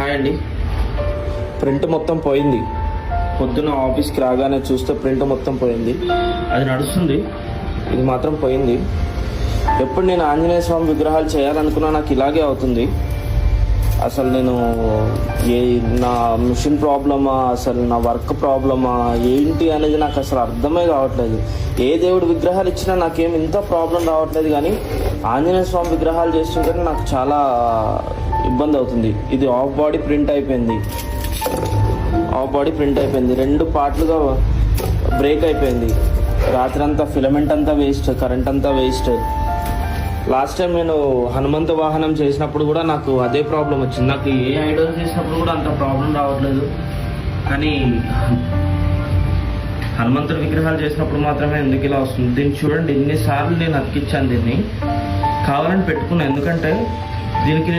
Hi అండి. Print మొత్తం పోయింది. పొద్దున్న ఆఫీస్కి రాగానే చూస్తే ప్రింట్ మొత్తం పోయింది. అది నడుస్తుంది, ఇది మాత్రం పోయింది. ఎప్పుడు నేను ఆంజనేయ స్వామి విగ్రహాలు చేయాలనుకున్నా నాకు ఇలాగే అవుతుంది. అసలు నేను నా మిషన్ ప్రాబ్లమా, అసలు నా వర్క్ ప్రాబ్లమా ఏంటి అనేది నాకు అసలు అర్థమే కావట్లేదు. ఏ దేవుడి విగ్రహాలు ఇచ్చినా నాకేం ఇంత ప్రాబ్లం రావట్లేదు, కానీ ఆంజనేయ స్వామి విగ్రహాలు చేస్తుంటే నాకు చాలా ఇబ్బంది అవుతుంది. ఇది ఆఫ్ బాడీ ప్రింట్ అయిపోయింది, రెండు పార్ట్లుగా బ్రేక్ అయిపోయింది. రాత్రి అంతా ఫిలమెంట్ అంతా వేస్ట్, కరెంట్ అంతా వేస్ట్. లాస్ట్ టైం నేను హనుమంత వాహనం చేసినప్పుడు కూడా నాకు అదే ప్రాబ్లం వచ్చింది. నాకు ఏ ఐడల్ చేసినప్పుడు కూడా అంత ప్రాబ్లం రావట్లేదు, కానీ హనుమంతుడి విగ్రహాలు చేసినప్పుడు మాత్రమే ఎందుకు ఇలా వస్తుంది. దీన్ని చూడండి, ఎన్నిసార్లు నేను అతికిచ్చాను. దీన్ని కావాలని పెట్టుకున్నాను, ఎందుకంటే దీనికి